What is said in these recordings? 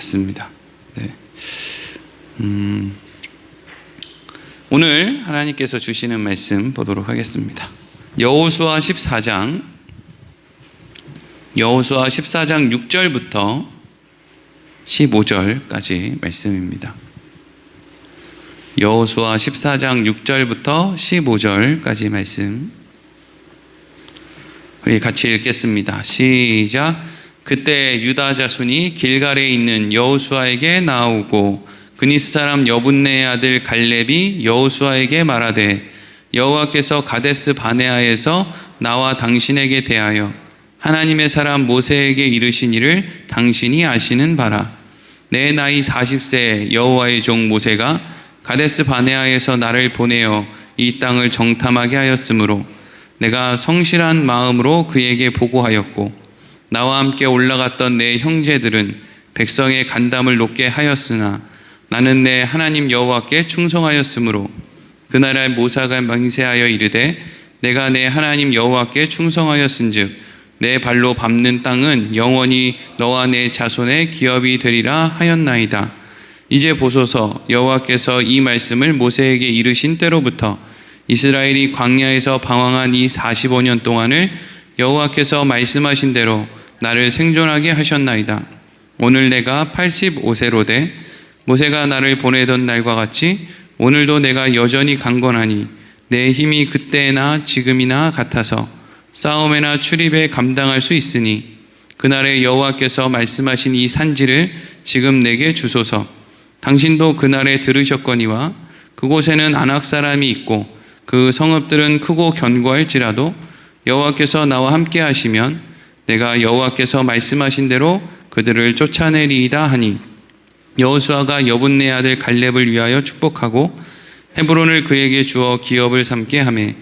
맞습니다. 네. 오늘 하나님께서 주시는 말씀 보도록 하겠습니다. 여호수아 14장 6절부터 15절까지 말씀입니다. 여호수아 14장 6절부터 15절까지 말씀 우리 같이 읽겠습니다. 시작. 그때 유다 자손이 길갈에 있는 여호수아에게 나오고 그니스 사람 여분네의 아들 갈렙이 여호수아에게 말하되 여호와께서 가데스 바네아에서 나와 당신에게 대하여 하나님의 사람 모세에게 이르신 일을 당신이 아시는 바라. 내 나이 40세에 여호와의 종 모세가 가데스 바네아에서 나를 보내어 이 땅을 정탐하게 하였으므로 내가 성실한 마음으로 그에게 보고하였고 나와 함께 올라갔던 내 형제들은 백성의 간담을 높게 하였으나 나는 내 하나님 여호와께 충성하였으므로 그날에 모세가 맹세하여 이르되 내가 내 하나님 여호와께 충성하였은즉 내 발로 밟는 땅은 영원히 너와 내 자손의 기업이 되리라 하였나이다. 이제 보소서 여호와께서 이 말씀을 모세에게 이르신 때로부터 이스라엘이 광야에서 방황한 이 45년 동안을 여호와께서 말씀하신 대로 나를 생존하게 하셨나이다. 오늘 내가 85세로 돼 모세가 나를 보내던 날과 같이 오늘도 내가 여전히 강건하니 내 힘이 그때나 지금이나 같아서 싸움에나 출입에 감당할 수 있으니 그날에 여호와께서 말씀하신 이 산지를 지금 내게 주소서. 당신도 그날에 들으셨거니와 그곳에는 아낙 사람이 있고 그 성읍들은 크고 견고할지라도 여호와께서 나와 함께 하시면 내가 여호와께서 말씀하신 대로 그들을 쫓아내리이다 하니 여호수아가 여분네 아들 갈렙을 위하여 축복하고 헤브론을 그에게 주어 기업을 삼게 하매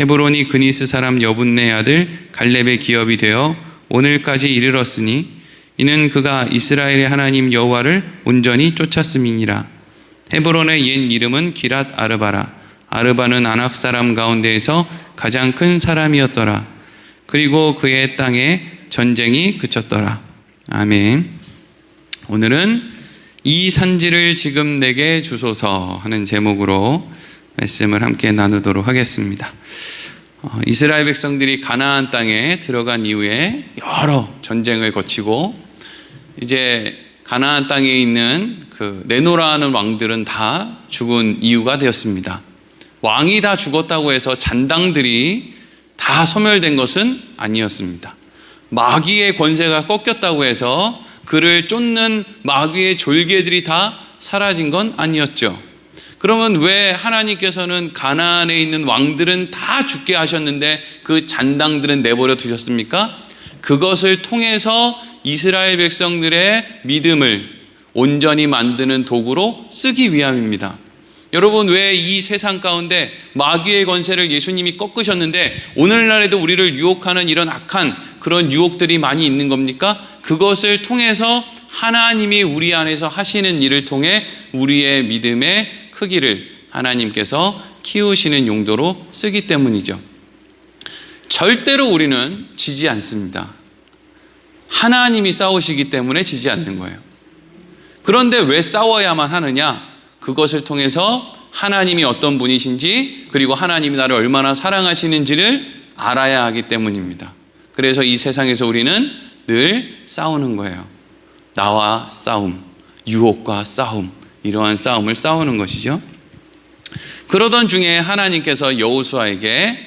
헤브론이 그니스 사람 여분네 아들 갈렙의 기업이 되어 오늘까지 이르렀으니 이는 그가 이스라엘의 하나님 여호와를 온전히 쫓았음이니라. 헤브론의 옛 이름은 기랏 아르바라. 아르바는 아낙 사람 가운데에서 가장 큰 사람이었더라. 그리고 그의 땅에 전쟁이 그쳤더라. 아멘. 오늘은 이 산지를 지금 내게 주소서 하는 제목으로 말씀을 함께 나누도록 하겠습니다. 이스라엘 백성들이 가나안 땅에 들어간 이후에 여러 전쟁을 거치고 이제 가나안 땅에 있는 그 네노라 하는 왕들은 다 죽은 이유가 되었습니다. 왕이 다 죽었다고 해서 잔당들이 다 소멸된 것은 아니었습니다. 마귀의 권세가 꺾였다고 해서 그를 쫓는 마귀의 졸개들이 다 사라진 건 아니었죠. 그러면 왜 하나님께서는 가나안에 있는 왕들은 다 죽게 하셨는데 그 잔당들은 내버려 두셨습니까? 그것을 통해서 이스라엘 백성들의 믿음을 온전히 만드는 도구로 쓰기 위함입니다. 여러분, 왜 이 세상 가운데 마귀의 권세를 예수님이 꺾으셨는데 오늘날에도 우리를 유혹하는 이런 악한 그런 유혹들이 많이 있는 겁니까? 그것을 통해서 하나님이 우리 안에서 하시는 일을 통해 우리의 믿음의 크기를 하나님께서 키우시는 용도로 쓰기 때문이죠. 절대로 우리는 지지 않습니다. 하나님이 싸우시기 때문에 지지 않는 거예요. 그런데 왜 싸워야만 하느냐? 그것을 통해서 하나님이 어떤 분이신지 그리고 하나님이 나를 얼마나 사랑하시는지를 알아야 하기 때문입니다. 그래서 이 세상에서 우리는 늘 싸우는 거예요. 나와 싸움, 유혹과 싸움, 이러한 싸움을 싸우는 것이죠. 그러던 중에 하나님께서 여호수아에게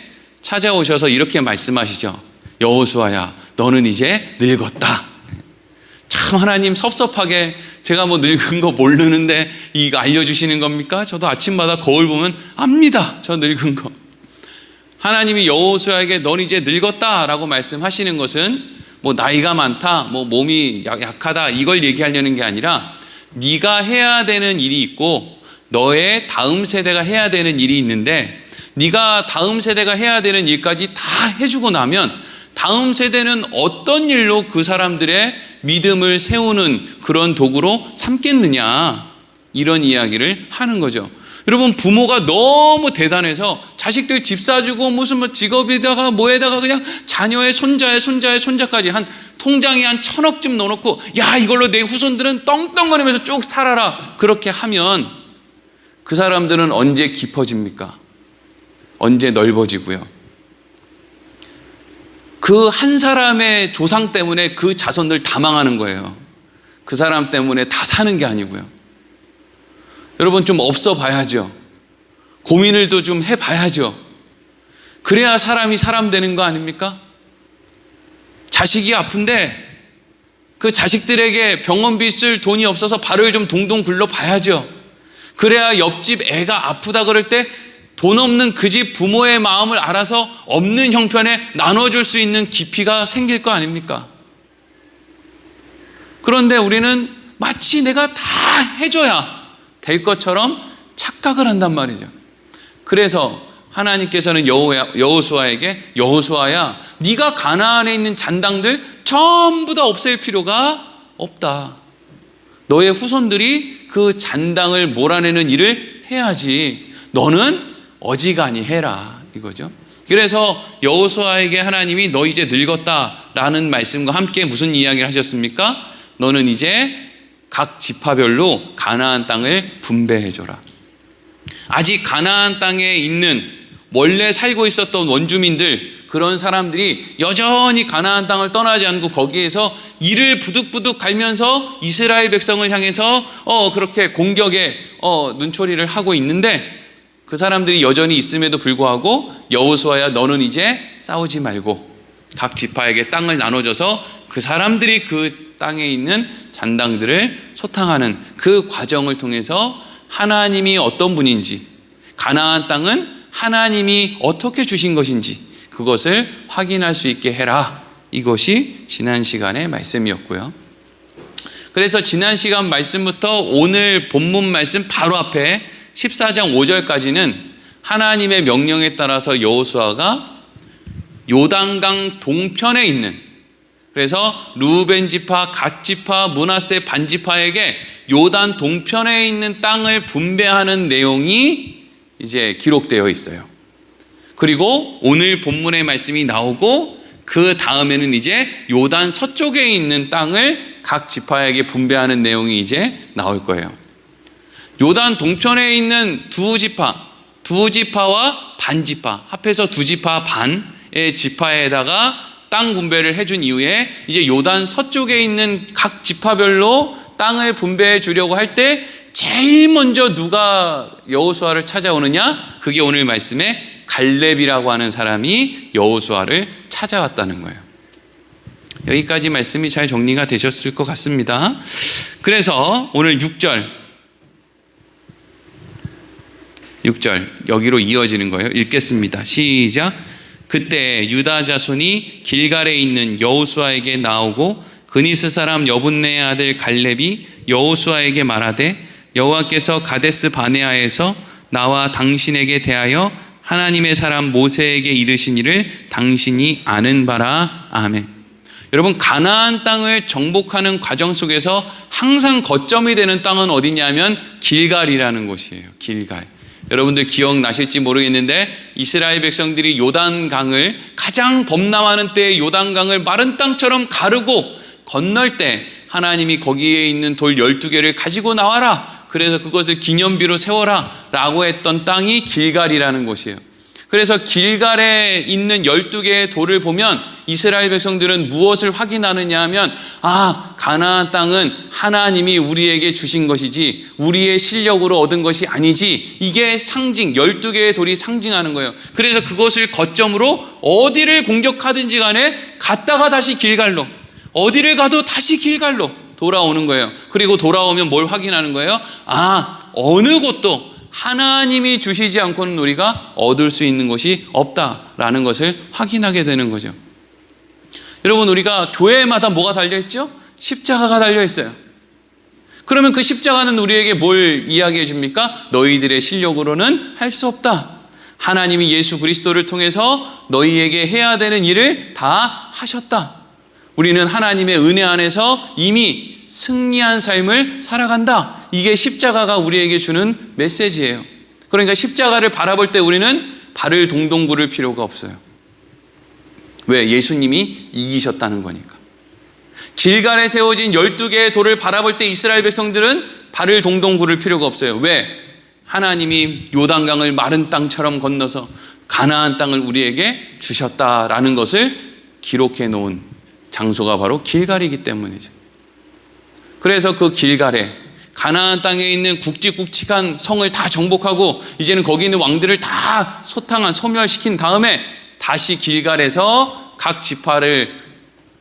찾아오셔서 이렇게 말씀하시죠. 여호수아야, 너는 이제 늙었다. 참 하나님 섭섭하게 제가 뭐 늙은 거 모르는데 이거 알려주시는 겁니까? 저도 아침마다 거울 보면 압니다. 저 늙은 거. 하나님이 여호수아에게 넌 이제 늙었다라고 말씀하시는 것은 뭐 나이가 많다, 뭐 몸이 약하다 이걸 얘기하려는 게 아니라 네가 해야 되는 일이 있고 너의 다음 세대가 해야 되는 일이 있는데 네가 다음 세대가 해야 되는 일까지 다 해주고 나면 다음 세대는 어떤 일로 그 사람들의 믿음을 세우는 그런 도구로 삼겠느냐, 이런 이야기를 하는 거죠. 여러분, 부모가 너무 대단해서 자식들 집 사주고 무슨 뭐 직업에다가 뭐에다가 그냥 자녀의 손자까지 한 통장에 한 1,000억쯤 넣어놓고, 야, 이걸로 내 후손들은 떵떵거리면서 쭉 살아라, 그렇게 하면 그 사람들은 언제 깊어집니까? 언제 넓어지고요? 그 한 사람의 조상 때문에 그 자손들 다 망하는 거예요. 그 사람 때문에 다 사는 게 아니고요. 여러분, 좀 없어 봐야죠. 고민을 좀 해봐야죠. 그래야 사람이 사람 되는 거 아닙니까? 자식이 아픈데 그 자식들에게 병원비 쓸 돈이 없어서 발을 좀 동동 굴러봐야죠. 그래야 옆집 애가 아프다 그럴 때 돈 없는 그 집 부모의 마음을 알아서 없는 형편에 나눠줄 수 있는 깊이가 생길 거 아닙니까? 그런데 우리는 마치 내가 다 해줘야 될 것처럼 착각을 한단 말이죠. 그래서 하나님께서는 여호수아에게, 여호수아야, 네가 가나안에 있는 잔당들 전부 다 없앨 필요가 없다. 너의 후손들이 그 잔당을 몰아내는 일을 해야지. 너는 어지간히 해라, 이거죠. 그래서 여호수아에게 하나님이 너 이제 늙었다라는 말씀과 함께 무슨 이야기를 하셨습니까? 너는 이제 각 지파별로 가나안 땅을 분배해줘라. 아직 가나안 땅에 있는 원래 살고 있었던 원주민들, 그런 사람들이 여전히 가나안 땅을 떠나지 않고 거기에서 이를 부득부득 갈면서 이스라엘 백성을 향해서 그렇게 공격에 눈초리를 하고 있는데, 그 사람들이 여전히 있음에도 불구하고 여호수아야, 너는 이제 싸우지 말고 각 지파에게 땅을 나눠줘서 그 사람들이 그 땅에 있는 잔당들을 소탕하는 그 과정을 통해서 하나님이 어떤 분인지, 가나안 땅은 하나님이 어떻게 주신 것인지 그것을 확인할 수 있게 해라. 이것이 지난 시간의 말씀이었고요. 그래서 지난 시간 말씀부터 오늘 본문 말씀 바로 앞에 14장 5절까지는 하나님의 명령에 따라서 여호수아가 요단강 동편에 있는, 그래서 루벤 지파, 갓 지파, 므낫세 반 지파에게 요단 동편에 있는 땅을 분배하는 내용이 이제 기록되어 있어요. 그리고 오늘 본문의 말씀이 나오고 그 다음에는 이제 요단 서쪽에 있는 땅을 각 지파에게 분배하는 내용이 이제 나올 거예요. 요단 동편에 있는 두 지파와 반 지파, 합해서 두 지파 반의 지파에다가 땅 분배를 해준 이후에 이제 요단 서쪽에 있는 각 지파별로 땅을 분배해 주려고 할 때 제일 먼저 누가 여호수아를 찾아오느냐? 그게 오늘 말씀에 갈렙이라고 하는 사람이 여호수아를 찾아왔다는 거예요. 여기까지 말씀이 잘 정리가 되셨을 것 같습니다. 그래서 오늘 6절 여기로 이어지는 거예요. 읽겠습니다. 시작. 그때 유다 자손이 길갈에 있는 여호수아에게 나오고 그니스 사람 여분네의 아들 갈렙이 여호수아에게 말하되, 여호와께서 가데스 바네아에서 나와 당신에게 대하여 하나님의 사람 모세에게 이르신 일을 당신이 아는 바라. 아멘. 여러분, 가나안 땅을 정복하는 과정 속에서 항상 거점이 되는 땅은 어디냐면 길갈이라는 곳이에요. 길갈. 여러분들 기억나실지 모르겠는데 이스라엘 백성들이 요단강을, 가장 범람하는 때에 요단강을 마른 땅처럼 가르고 건널 때 하나님이 거기에 있는 돌 12개를 가지고 나와라, 그래서 그것을 기념비로 세워라 라고 했던 땅이 길갈이라는 곳이에요. 그래서 길갈에 있는 12개의 돌을 보면 이스라엘 백성들은 무엇을 확인하느냐 하면, 가나안 땅은 하나님이 우리에게 주신 것이지 우리의 실력으로 얻은 것이 아니지, 이게 상징, 12개의 돌이 상징하는 거예요. 그래서 그것을 거점으로 어디를 공격하든지 간에 갔다가 다시 길갈로, 어디를 가도 다시 길갈로 돌아오는 거예요. 그리고 돌아오면 뭘 확인하는 거예요? 어느 곳도 하나님이 주시지 않고는 우리가 얻을 수 있는 것이 없다라는 것을 확인하게 되는 거죠. 여러분, 우리가 교회마다 뭐가 달려있죠? 십자가가 달려있어요. 그러면 그 십자가는 우리에게 뭘 이야기해 줍니까? 너희들의 실력으로는 할 수 없다. 하나님이 예수 그리스도를 통해서 너희에게 해야 되는 일을 다 하셨다. 우리는 하나님의 은혜 안에서 이미 승리한 삶을 살아간다. 이게 십자가가 우리에게 주는 메시지예요. 그러니까 십자가를 바라볼 때 우리는 발을 동동 구를 필요가 없어요. 왜? 예수님이 이기셨다는 거니까. 길갈에 세워진 12개의 돌을 바라볼 때 이스라엘 백성들은 발을 동동 구를 필요가 없어요. 왜? 하나님이 요단강을 마른 땅처럼 건너서 가나안 땅을 우리에게 주셨다라는 것을 기록해 놓은 장소가 바로 길갈이기 때문이죠. 그래서 그 길갈에 가나안 땅에 있는 굵직굵직한 성을 다 정복하고 이제는 거기 있는 왕들을 다 소멸시킨 다음에 다시 길갈에서 각 지파를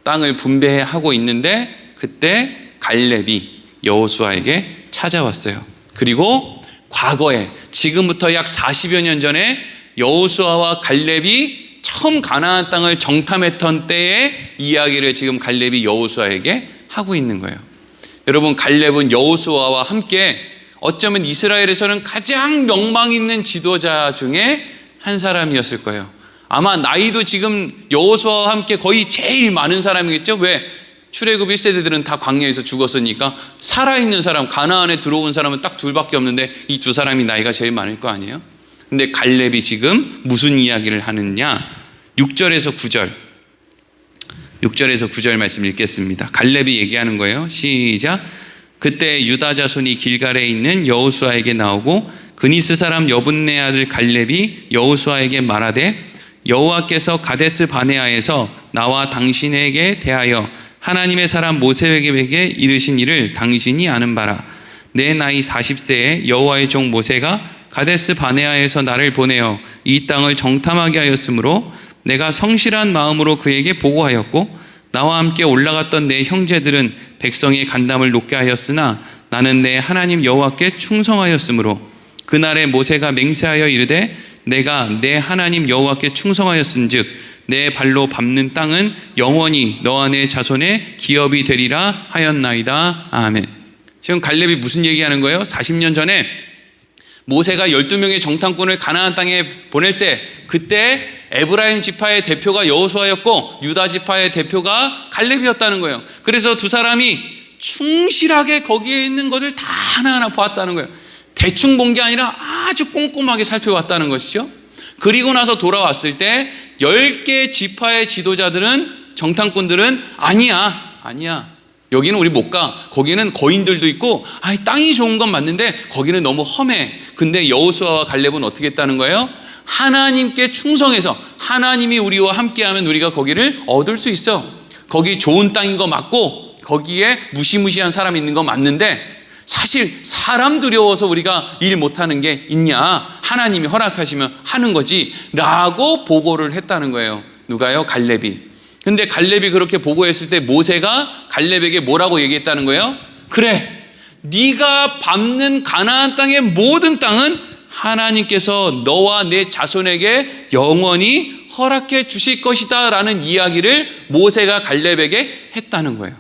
땅을 분배하고 있는데 그때 갈렙이 여호수아에게 찾아왔어요. 그리고 과거에 지금부터 약 40여 년 전에 여호수아와 갈렙이 처음 가나안 땅을 정탐했던 때의 이야기를 지금 갈렙이 여호수아에게 하고 있는 거예요. 여러분, 갈렙은 여호수아와 함께 어쩌면 이스라엘에서는 가장 명망 있는 지도자 중에 한 사람이었을 거예요. 아마 나이도 지금 여호수아와 함께 거의 제일 많은 사람이겠죠. 왜? 출애굽 1세대들은 다 광야에서 죽었으니까 살아있는 사람, 가나안에 들어온 사람은 딱 둘밖에 없는데 이 두 사람이 나이가 제일 많을 거 아니에요. 근데 갈렙이 지금 무슨 이야기를 하느냐? 6절에서 9절 말씀 읽겠습니다. 갈렙이 얘기하는 거예요. 시작. 그때 유다 자손이 길갈에 있는 여호수아에게 나오고 그니스 사람 여분네 아들 갈렙이 여호수아에게 말하되 여호와께서 가데스 바네아에서 나와 당신에게 대하여 하나님의 사람 모세에게 이르신 일을 당신이 아는 바라. 내 나이 40세에 여호와의 종 모세가 가데스 바네아에서 나를 보내어 이 땅을 정탐하게 하였으므로 내가 성실한 마음으로 그에게 보고하였고 나와 함께 올라갔던 내 형제들은 백성의 간담을 높게 하였으나 나는 내 하나님 여호와께 충성하였으므로 그날에 모세가 맹세하여 이르되 내가 내 하나님 여호와께 충성하였은즉 내 발로 밟는 땅은 영원히 너와 내 자손의 기업이 되리라 하였나이다. 아멘. 지금 갈렙이 무슨 얘기하는 거예요? 40년 전에 모세가 12명의 정탐꾼을 가나안 땅에 보낼 때 그때 에브라임 지파의 대표가 여호수아였고 유다 지파의 대표가 갈렙이었다는 거예요. 그래서 두 사람이 충실하게 거기에 있는 것을 다 하나하나 보았다는 거예요. 대충 본 게 아니라 아주 꼼꼼하게 살펴봤다는 것이죠. 그리고 나서 돌아왔을 때 10개 지파의 지도자들은, 정탐꾼들은 아니야. 여기는 우리 못 가. 거기는 거인들도 있고 땅이 좋은 건 맞는데 거기는 너무 험해. 근데 여호수아와 갈렙은 어떻게 했다는 거예요? 하나님께 충성해서 하나님이 우리와 함께하면 우리가 거기를 얻을 수 있어. 거기 좋은 땅인 거 맞고 거기에 무시무시한 사람이 있는 거 맞는데 사실 사람 두려워서 우리가 일 못하는 게 있냐? 하나님이 허락하시면 하는 거지 라고 보고를 했다는 거예요. 누가요? 갈렙이. 근데 갈렙이 그렇게 보고했을 때 모세가 갈렙에게 뭐라고 얘기했다는 거예요? 그래, 네가 밟는 가나안 땅의 모든 땅은 하나님께서 너와 내 자손에게 영원히 허락해 주실 것이다 라는 이야기를 모세가 갈렙에게 했다는 거예요.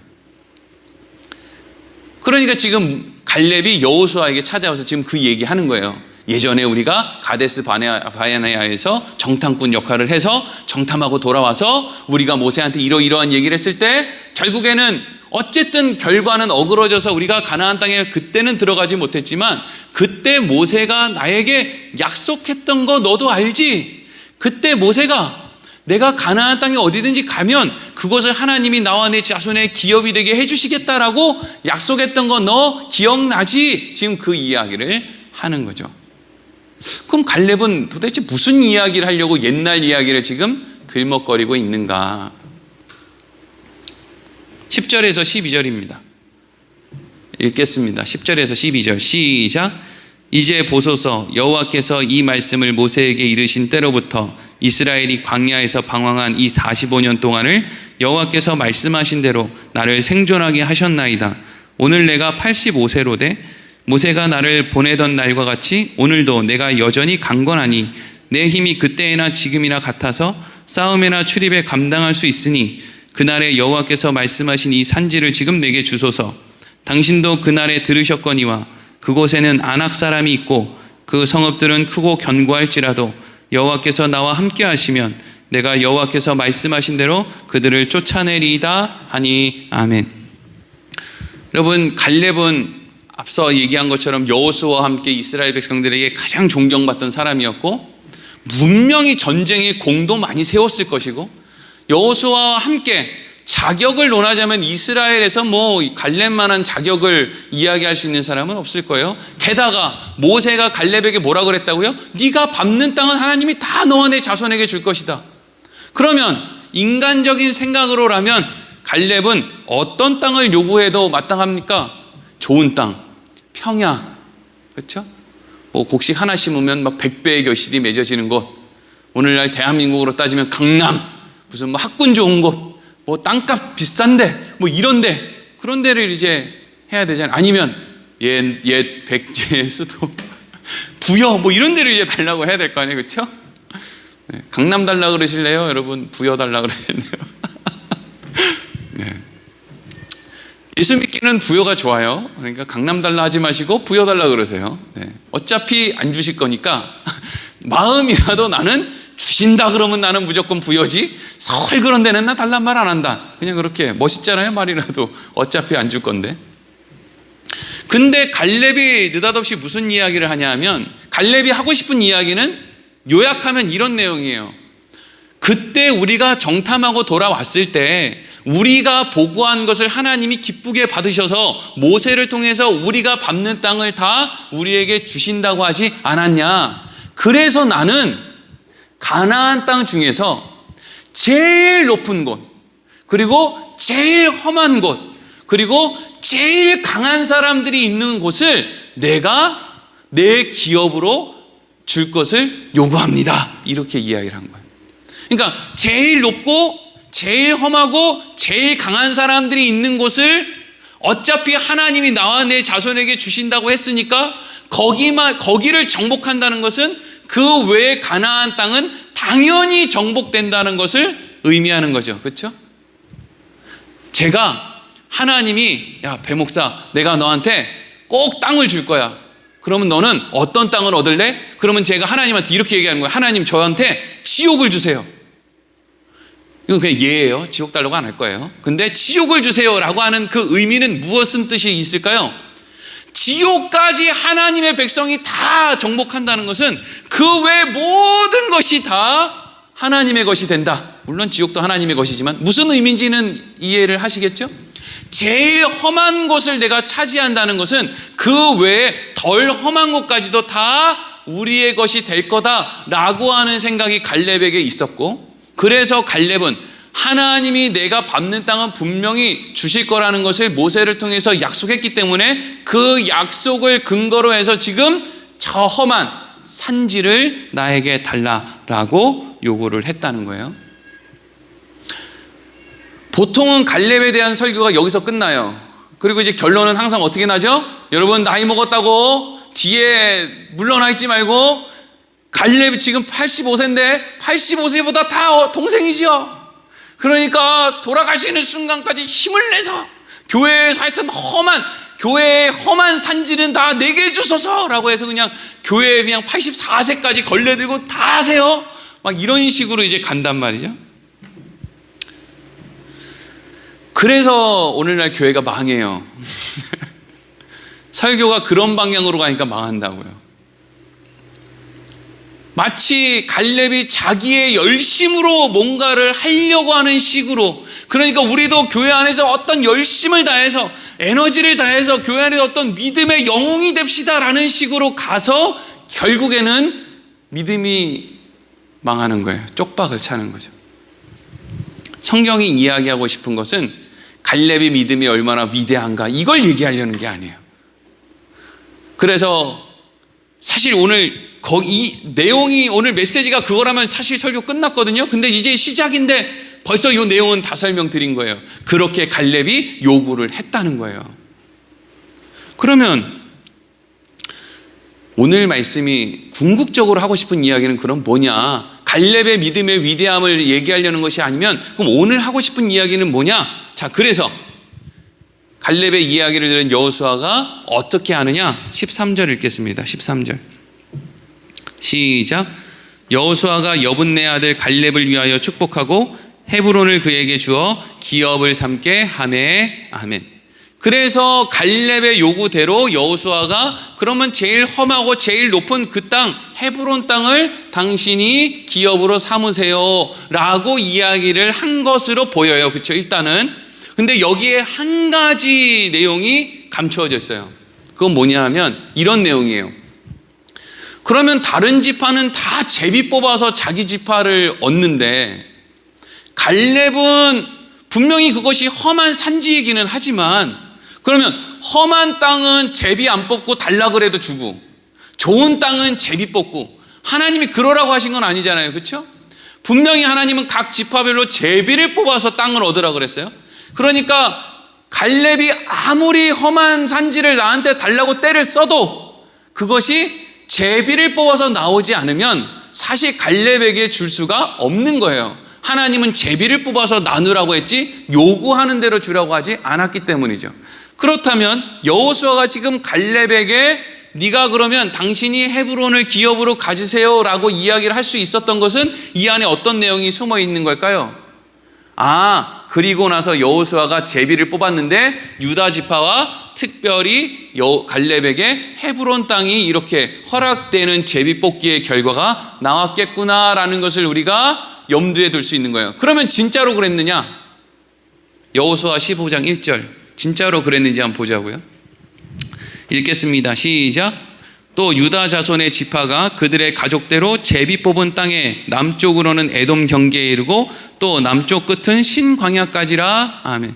그러니까 지금 갈렙이 여호수아에게 찾아와서 지금 그 얘기하는 거예요. 예전에 우리가 가데스 바네아에서 정탐꾼 역할을 해서 정탐하고 돌아와서 우리가 모세한테 이러이러한 얘기를 했을 때 결국에는 어쨌든 결과는 어그러져서 우리가 가나안 땅에 그때는 들어가지 못했지만 그때 모세가 나에게 약속했던 거 너도 알지? 그때 모세가 내가 가나안 땅에 어디든지 가면 그곳을 하나님이 나와 내 자손의 기업이 되게 해주시겠다라고 약속했던 거 너 기억나지? 지금 그 이야기를 하는 거죠. 그럼 갈렙은 도대체 무슨 이야기를 하려고 옛날 이야기를 지금 들먹거리고 있는가? 10절에서 12절입니다. 읽겠습니다. 10절에서 12절 시작. 이제 보소서 여호와께서 이 말씀을 모세에게 이르신 때로부터 이스라엘이 광야에서 방황한 이 45년 동안을 여호와께서 말씀하신 대로 나를 생존하게 하셨나이다. 오늘 내가 85세로 돼 모세가 나를 보내던 날과 같이 오늘도 내가 여전히 강건하니 내 힘이 그때나 지금이나 같아서 싸움이나 출입에 감당할 수 있으니 그날에 여호와께서 말씀하신 이 산지를 지금 내게 주소서. 당신도 그날에 들으셨거니와 그곳에는 아낙 사람이 있고 그 성읍들은 크고 견고할지라도 여호와께서 나와 함께 하시면 내가 여호와께서 말씀하신 대로 그들을 쫓아내리이다 하니. 아멘. 여러분, 갈렙은 앞서 얘기한 것처럼 여호수아와 함께 이스라엘 백성들에게 가장 존경받던 사람이었고, 분명히 전쟁의 공도 많이 세웠을 것이고, 여호수아와 함께 자격을 논하자면 이스라엘에서 갈렙만한 자격을 이야기할 수 있는 사람은 없을 거예요. 게다가 모세가 갈렙에게 뭐라 그랬다고요? 네가 밟는 땅은 하나님이 다 너와 내 자손에게 줄 것이다. 그러면 인간적인 생각으로라면 갈렙은 어떤 땅을 요구해도 마땅합니까? 좋은 땅, 평야, 그렇죠? 곡식 하나 심으면 100배의 결실이 맺어지는 곳, 오늘날 대한민국으로 따지면 강남, 무슨 학군 좋은 곳, 땅값 비싼데 이런데, 그런 데를 이제 해야 되잖아요. 아니면 옛 백제의 수도 부여 이런 데를 이제 달라고 해야 될 거 아니에요, 그렇죠? 네, 강남 달라 그러실래요, 여러분? 부여 달라 그러실래요? 네. 예수 믿기는 부여가 좋아요. 그러니까 강남 달라 하지 마시고 부여 달라 그러세요. 네. 어차피 안 주실 거니까 마음이라도 나는 주신다 그러면 나는 무조건 부여지, 설 그런 데는 나 달란 말 안 한다. 그냥 그렇게 멋있잖아요, 말이라도. 어차피 안 줄 건데. 근데 갈렙이 느닷없이 무슨 이야기를 하냐 하면, 갈렙이 하고 싶은 이야기는 요약하면 이런 내용이에요. 그때 우리가 정탐하고 돌아왔을 때 우리가 보고한 것을 하나님이 기쁘게 받으셔서 모세를 통해서 우리가 밟는 땅을 다 우리에게 주신다고 하지 않았냐. 그래서 나는 가나안 땅 중에서 제일 높은 곳, 그리고 제일 험한 곳, 그리고 제일 강한 사람들이 있는 곳을 내가 내 기업으로 줄 것을 요구합니다. 이렇게 이야기를 한 거예요. 그러니까 제일 높고 제일 험하고 제일 강한 사람들이 있는 곳을 어차피 하나님이 나와 내 자손에게 주신다고 했으니까 거기를 정복한다는 것은 그 외의 가나안 땅은 당연히 정복된다는 것을 의미하는 거죠. 그렇죠? 제가 하나님이 야 배목사 내가 너한테 꼭 땅을 줄 거야. 그러면 너는 어떤 땅을 얻을래? 그러면 제가 하나님한테 이렇게 얘기하는 거예요. 하나님 저한테 지옥을 주세요. 이건 그냥 예예요. 지옥 달라고 안 할 거예요. 근데 지옥을 주세요라고 하는 그 의미는 무엇은 뜻이 있을까요? 지옥까지 하나님의 백성이 다 정복한다는 것은 그 외 모든 것이 다 하나님의 것이 된다. 물론 지옥도 하나님의 것이지만 무슨 의미인지는 이해를 하시겠죠? 제일 험한 곳을 내가 차지한다는 것은 그 외에 덜 험한 곳까지도 다 우리의 것이 될 거다라고 하는 생각이 갈렙에게 있었고, 그래서 갈렙은 하나님이 내가 밟는 땅은 분명히 주실 거라는 것을 모세를 통해서 약속했기 때문에 그 약속을 근거로 해서 지금 저 험한 산지를 나에게 달라라고 요구를 했다는 거예요. 보통은 갈렙에 대한 설교가 여기서 끝나요. 그리고 이제 결론은 항상 어떻게 나죠? 여러분 나이 먹었다고 뒤에 물러나 있지 말고, 갈렙이 지금 85세인데 85세보다 다 동생이지요. 그러니까 돌아가시는 순간까지 힘을 내서 교회에서 하여튼 교회의 험한 산지는 다 내게 주소서라고 해서 그냥 교회에 그냥 84세까지 걸레들고 다 하세요. 막 이런 식으로 이제 간단 말이죠. 그래서 오늘날 교회가 망해요. 설교가 그런 방향으로 가니까 망한다고요. 마치 갈렙이 자기의 열심으로 뭔가를 하려고 하는 식으로, 그러니까 우리도 교회 안에서 어떤 열심을 다해서 에너지를 다해서 교회 안에서 어떤 믿음의 영웅이 됩시다라는 식으로 가서 결국에는 믿음이 망하는 거예요. 쪽박을 차는 거죠. 성경이 이야기하고 싶은 것은 갈렙의 믿음이 얼마나 위대한가 이걸 얘기하려는 게 아니에요. 그래서 사실 오늘 이 내용이, 오늘 메시지가 그거라면 사실 설교 끝났거든요. 근데 이제 시작인데 벌써 이 내용은 다 설명드린 거예요. 그렇게 갈렙이 요구를 했다는 거예요. 그러면 오늘 말씀이 궁극적으로 하고 싶은 이야기는 그럼 뭐냐? 갈렙의 믿음의 위대함을 얘기하려는 것이 아니면 그럼 오늘 하고 싶은 이야기는 뭐냐? 자, 그래서 갈렙의 이야기를 들은 여호수아가 어떻게 하느냐? 13절 읽겠습니다. 13절 시작. 여호수아가 여분네 아들 갈렙을 위하여 축복하고 헤브론을 그에게 주어 기업을 삼게 하매. 아멘. 그래서 갈렙의 요구대로 여호수아가 그러면 제일 험하고 제일 높은 그 땅, 헤브론 땅을 당신이 기업으로 삼으세요라고 이야기를 한 것으로 보여요. 그렇죠? 일단은. 근데 여기에 한 가지 내용이 감추어져 있어요. 그건 뭐냐 하면 이런 내용이에요. 그러면 다른 지파는 다 제비 뽑아서 자기 지파를 얻는데 갈렙은 분명히 그것이 험한 산지이기는 하지만 그러면 험한 땅은 제비 안 뽑고 달라 그래도 주고 좋은 땅은 제비 뽑고 하나님이 그러라고 하신 건 아니잖아요. 그렇죠? 분명히 하나님은 각 지파별로 제비를 뽑아서 땅을 얻으라고 그랬어요. 그러니까 갈렙이 아무리 험한 산지를 나한테 달라고 때를 써도 그것이 제비를 뽑아서 나오지 않으면 사실 갈렙에게 줄 수가 없는 거예요. 하나님은 제비를 뽑아서 나누라고 했지 요구하는 대로 주라고 하지 않았기 때문이죠. 그렇다면 여호수아가 지금 갈렙에게 네가 그러면 당신이 헤브론을 기업으로 가지세요라고 이야기를 할 수 있었던 것은 이 안에 어떤 내용이 숨어 있는 걸까요? 그리고 나서 여호수아가 제비를 뽑았는데 유다 지파와 특별히 갈렙에게 헤브론 땅이 이렇게 허락되는 제비 뽑기의 결과가 나왔겠구나라는 것을 우리가 염두에 둘 수 있는 거예요. 그러면 진짜로 그랬느냐? 여호수아 15장 1절 진짜로 그랬는지 한번 보자고요. 읽겠습니다. 시작. 또 유다 자손의 지파가 그들의 가족대로 제비 뽑은 땅에 남쪽으로는 에돔 경계에 이르고 또 남쪽 끝은 신광야까지라. 아멘.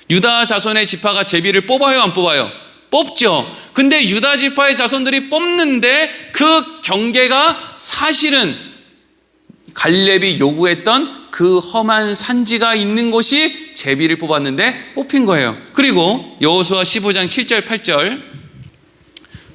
유다 자손의 지파가 제비를 뽑아요, 안 뽑아요? 뽑죠. 근데 유다 지파의 자손들이 뽑는데 그 경계가 사실은 갈렙이 요구했던 그 험한 산지가 있는 곳이 제비를 뽑았는데 뽑힌 거예요. 그리고 여호수아 15장 7절 8절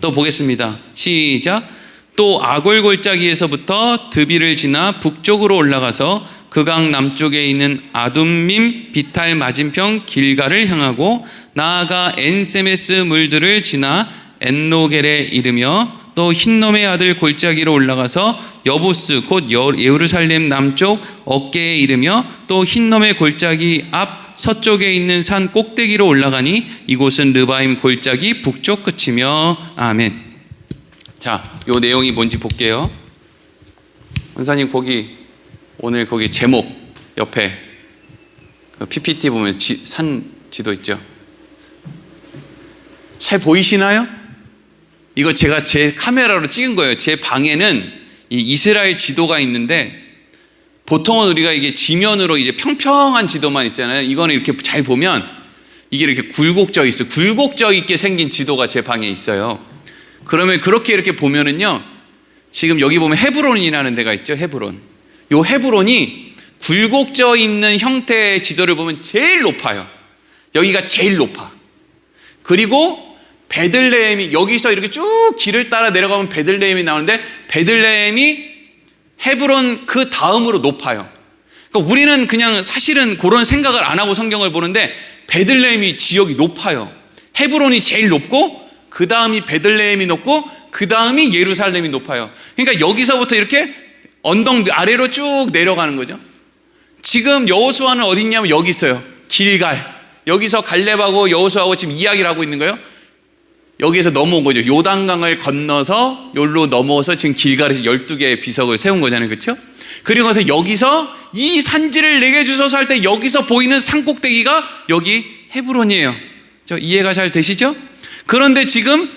또 보겠습니다. 시작. 또 아골 골짜기에서부터 드비를 지나 북쪽으로 올라가서 그 강 남쪽에 있는 아둠밈 비탈 맞은편 길갈을 향하고 나아가 엔세메스 물들을 지나 엔로겔에 이르며 또 흰놈의 아들 골짜기로 올라가서 여부스 곧 예루살렘 남쪽 어깨에 이르며 또 흰놈의 골짜기 앞 서쪽에 있는 산 꼭대기로 올라가니 이곳은 르바임 골짜기 북쪽 끝이며. 아멘. 자, 요 내용이 뭔지 볼게요. 원사님 오늘 거기 제목 옆에 그 PPT 보면 산 지도 있죠. 잘 보이시나요? 이거 제가 제 카메라로 찍은 거예요. 제 방에는 이 이스라엘 지도가 있는데 보통은 우리가 이게 지면으로 이제 평평한 지도만 있잖아요. 이거는 이렇게 잘 보면 이게 이렇게 굴곡져 있어요. 굴곡져 있게 생긴 지도가 제 방에 있어요. 그러면 그렇게 이렇게 보면은요, 지금 여기 보면 헤브론이라는 데가 있죠. 헤브론. 요 헤브론이 굴곡져 있는 형태의 지도를 보면 제일 높아요. 여기가 제일 높아. 그리고 베들레헴이 여기서 이렇게 쭉 길을 따라 내려가면 베들레헴이 나오는데 베들레헴이 헤브론 그 다음으로 높아요. 그러니까 우리는 그냥 사실은 그런 생각을 안 하고 성경을 보는데 베들레헴이 지역이 높아요. 헤브론이 제일 높고 그 다음이 베들레헴이 높고 그 다음이 예루살렘이 높아요. 그러니까 여기서부터 이렇게 언덕 아래로 쭉 내려가는 거죠. 지금 여호수아는 어디 있냐면 여기 있어요. 길갈. 여기서 갈렙하고 여호수아하고 지금 이야기를 하고 있는 거예요. 여기에서 넘어온 거죠. 요단강을 건너서 여기로 넘어서 지금 길갈에서 12개의 비석을 세운 거잖아요. 그렇죠? 그리고 나서 여기서 이 산지를 내게 주소서 할 때 여기서 보이는 산꼭대기가 여기 헤브론이에요. 이해가 잘 되시죠? 그런데 지금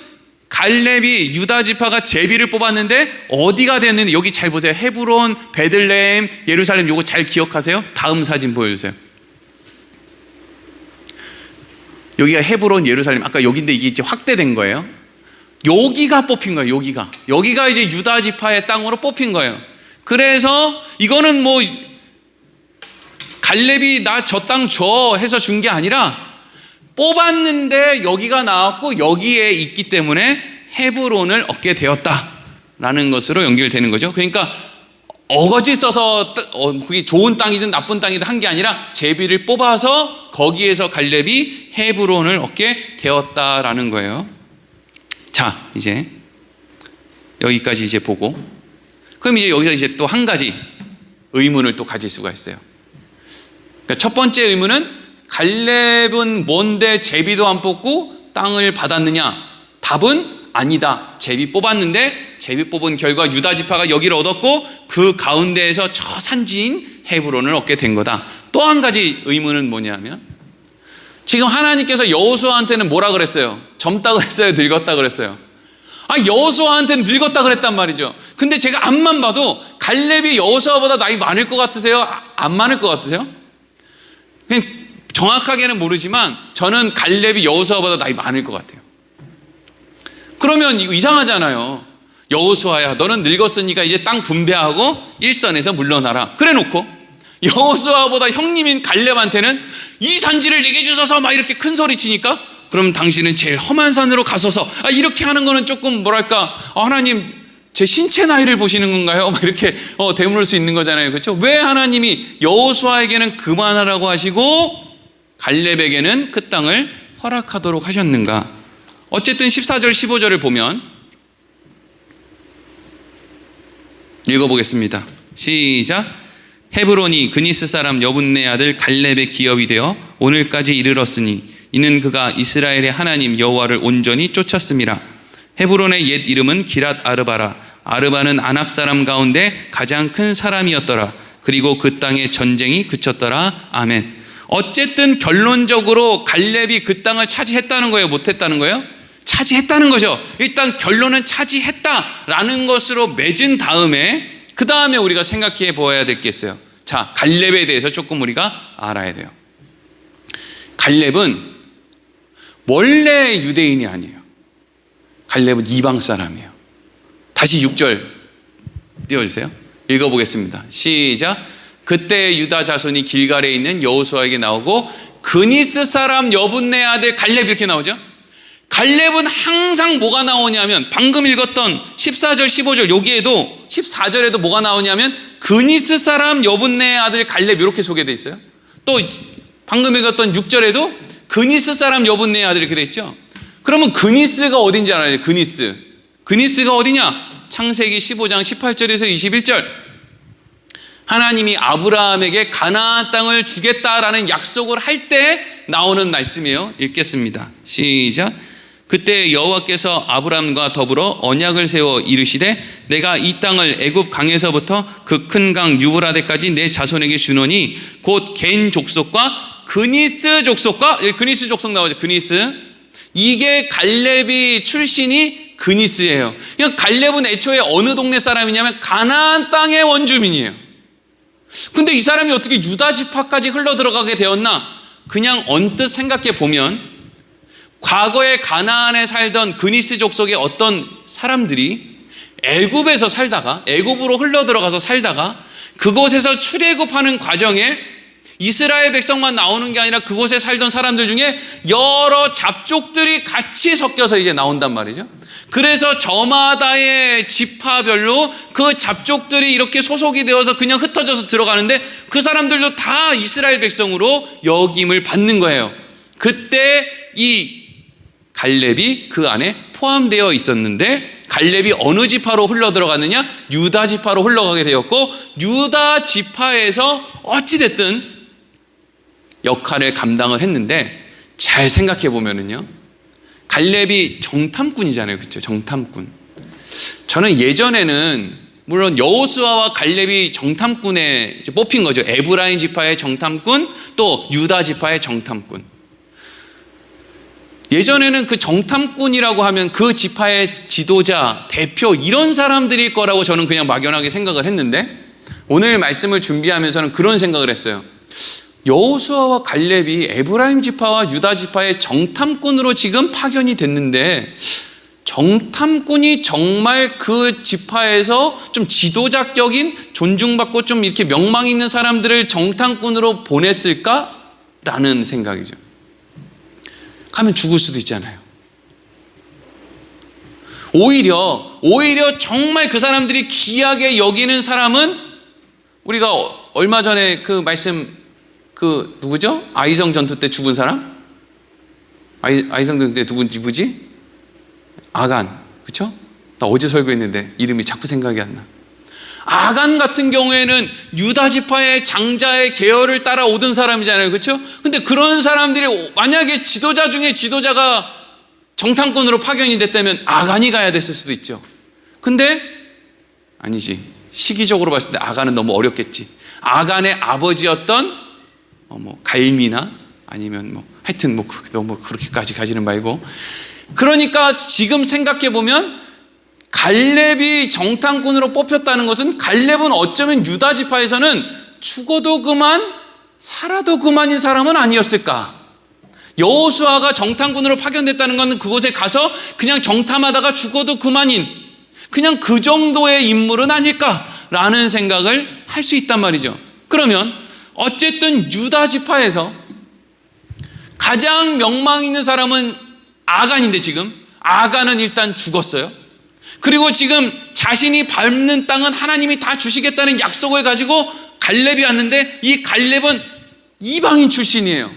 갈렙이 유다 지파가 제비를 뽑았는데 어디가 됐는데 여기 잘 보세요. 헤브론, 베들레헴, 예루살렘 요거 잘 기억하세요? 다음 사진 보여주세요. 여기가 헤브론, 예루살렘. 아까 여기인데 이게 이제 확대된 거예요. 여기가 뽑힌 거예요. 여기가 이제 유다 지파의 땅으로 뽑힌 거예요. 그래서 이거는 뭐 갈렙이 나 저 땅 줘 해서 준 게 아니라 뽑았는데 여기가 나왔고 여기에 있기 때문에 헤브론을 얻게 되었다라는 것으로 연결되는 거죠. 그러니까 어거지 써서 그게 좋은 땅이든 나쁜 땅이든 한 게 아니라 제비를 뽑아서 거기에서 갈렙이 헤브론을 얻게 되었다라는 거예요. 자, 이제 여기까지 이제 보고 그럼 이제 여기서 이제 또 한 가지 의문을 또 가질 수가 있어요. 그러니까 첫 번째 의문은 갈렙은 뭔데 제비도 안 뽑고 땅을 받았느냐? 답은 아니다. 제비 뽑았는데 제비 뽑은 결과 유다 지파가 여기를 얻었고 그 가운데에서 저 산지인 헤브론을 얻게 된 거다. 또 한 가지 의문은 뭐냐면 지금 하나님께서 여호수아한테는 뭐라 그랬어요? 젊다 그랬어요? 늙었다 그랬어요? 여호수아한테는 늙었다 그랬단 말이죠. 근데 제가 앞만 봐도 갈렙이 여호수아보다 나이 많을 것 같으세요? 안 많을 것 같으세요? 그냥 정확하게는 모르지만 저는 갈렙이 여호수아보다 나이 많을 것 같아요. 그러면 이거 이상하잖아요. 여호수아야, 너는 늙었으니까 이제 땅 분배하고 일선에서 물러나라. 그래 놓고 여호수아보다 형님인 갈렙한테는 이 산지를 내게 주소서 막 이렇게 큰 소리 치니까 그럼 당신은 제일 험한 산으로 가소서. 이렇게 하는 거는 조금 뭐랄까, 하나님 제 신체 나이를 보시는 건가요? 막 이렇게 되물을 수 있는 거잖아요. 그렇죠? 왜 하나님이 여호수아에게는 그만하라고 하시고 갈렙에게는 그 땅을 허락하도록 하셨는가? 어쨌든 14절 15절을 보면 읽어보겠습니다. 시작. 헤브론이 그니스 사람 여분네 아들 갈렙의 기업이 되어 오늘까지 이르렀으니 이는 그가 이스라엘의 하나님 여호와를 온전히 쫓았음이라. 헤브론의 옛 이름은 기랏 아르바라. 아르바는 아낙 사람 가운데 가장 큰 사람이었더라. 그리고 그 땅에 전쟁이 그쳤더라. 아멘. 어쨌든 결론적으로 갈렙이 그 땅을 차지했다는 거예요? 못했다는 거예요? 차지했다는 거죠. 일단 결론은 차지했다라는 것으로 맺은 다음에 그 다음에 우리가 생각해 보아야 될 게 있어요. 자, 갈렙에 대해서 조금 우리가 알아야 돼요. 갈렙은 원래 유대인이 아니에요. 갈렙은 이방 사람이에요. 다시 6절 띄워주세요. 읽어보겠습니다. 시작. 그때 유다 자손이 길갈에 있는 여호수아에게 나오고 그니스 사람 여분네 아들 갈렙 이렇게 나오죠. 갈렙은 항상 뭐가 나오냐면 방금 읽었던 14절 15절 여기에도 14절에도 뭐가 나오냐면 그니스 사람 여분네 아들 갈렙 이렇게 소개되어 있어요. 또 방금 읽었던 6절에도 그니스 사람 여분네 아들 이렇게 되어 있죠. 그러면 그니스가 어딘지 알아요? 그니스가 어디냐? 창세기 15장 18절에서 21절. 하나님이 아브라함에게 가나안 땅을 주겠다라는 약속을 할 때 나오는 말씀이에요. 읽겠습니다. 시작. 그때 여호와께서 아브라함과 더불어 언약을 세워 이르시되 내가 이 땅을 애굽 강에서부터 그 큰 강 유브라데까지 내 자손에게 주노니 곧 겐 족속과 그니스 족속과, 그니스 족속 나오죠. 그니스. 이게 갈렙이 출신이 그니스예요. 그냥 갈렙은 애초에 어느 동네 사람이냐면 가나안 땅의 원주민이에요. 근데 이 사람이 어떻게 유다 지파까지 흘러 들어가게 되었나? 그냥 언뜻 생각해 보면 과거에 가나안에 살던 그니스 족속의 어떤 사람들이 애굽에서 살다가 애굽으로 흘러 들어가서 살다가 그곳에서 출애굽하는 과정에 이스라엘 백성만 나오는 게 아니라 그곳에 살던 사람들 중에 여러 잡족들이 같이 섞여서 이제 나온단 말이죠. 그래서 저마다의 지파별로 그 잡족들이 이렇게 소속이 되어서 그냥 흩어져서 들어가는데 그 사람들도 다 이스라엘 백성으로 여김을 받는 거예요. 그때 이 갈렙이 그 안에 포함되어 있었는데 갈렙이 어느 지파로 흘러 들어갔느냐? 유다 지파로 흘러가게 되었고 유다 지파에서 어찌됐든 역할을 감당을 했는데 잘 생각해 보면은요, 갈렙이 정탐꾼이잖아요. 그렇죠? 정탐꾼. 저는 예전에는 물론 여호수아와 갈렙이 정탐꾼에 뽑힌 거죠. 에브라임 지파의 정탐꾼, 또 유다 지파의 정탐꾼. 예전에는 그 정탐꾼이라고 하면 그 지파의 지도자, 대표 이런 사람들일 거라고 저는 그냥 막연하게 생각을 했는데 오늘 말씀을 준비하면서는 그런 생각을 했어요. 여호수아와 갈렙이 에브라임 지파와 유다 지파의 정탐꾼으로 지금 파견이 됐는데 정탐꾼이 정말 그 지파에서 좀 지도자격인 존중받고 좀 이렇게 명망 있는 사람들을 정탐꾼으로 보냈을까라는 생각이죠. 가면 죽을 수도 있잖아요. 오히려 정말 그 사람들이 귀하게 여기는 사람은 우리가 얼마 전에 그 말씀 그 누구죠? 아이성 전투 때 죽은 사람? 아이성 전투 때 누구지? 아간. 그렇죠? 나 어제 설교했는데 이름이 자꾸 생각이 안 나. 아간 같은 경우에는 유다 지파의 장자의 계열을 따라오던 사람이잖아요. 그렇죠? 근데 그런 사람들이 만약에 지도자 중에 지도자가 정탐꾼으로 파견이 됐다면 아간이 가야 됐을 수도 있죠. 근데 아니지. 시기적으로 봤을 때 아간은 너무 어렵겠지. 아간의 아버지였던 갈미나 아니면 하여튼 너무 그렇게까지 가지는 말고, 그러니까 지금 생각해 보면 갈렙이 정탐꾼으로 뽑혔다는 것은 갈렙은 어쩌면 유다 지파에서는 죽어도 그만 살아도 그만인 사람은 아니었을까. 여호수아가 정탐꾼으로 파견됐다는 건 그곳에 가서 그냥 정탐하다가 죽어도 그만인 그냥 그 정도의 인물은 아닐까라는 생각을 할 수 있단 말이죠. 그러면 어쨌든 유다 지파에서 가장 명망 있는 사람은 아간인데 지금 아간은 일단 죽었어요. 그리고 지금 자신이 밟는 땅은 하나님이 다 주시겠다는 약속을 가지고 갈렙이 왔는데 이 갈렙은 이방인 출신이에요.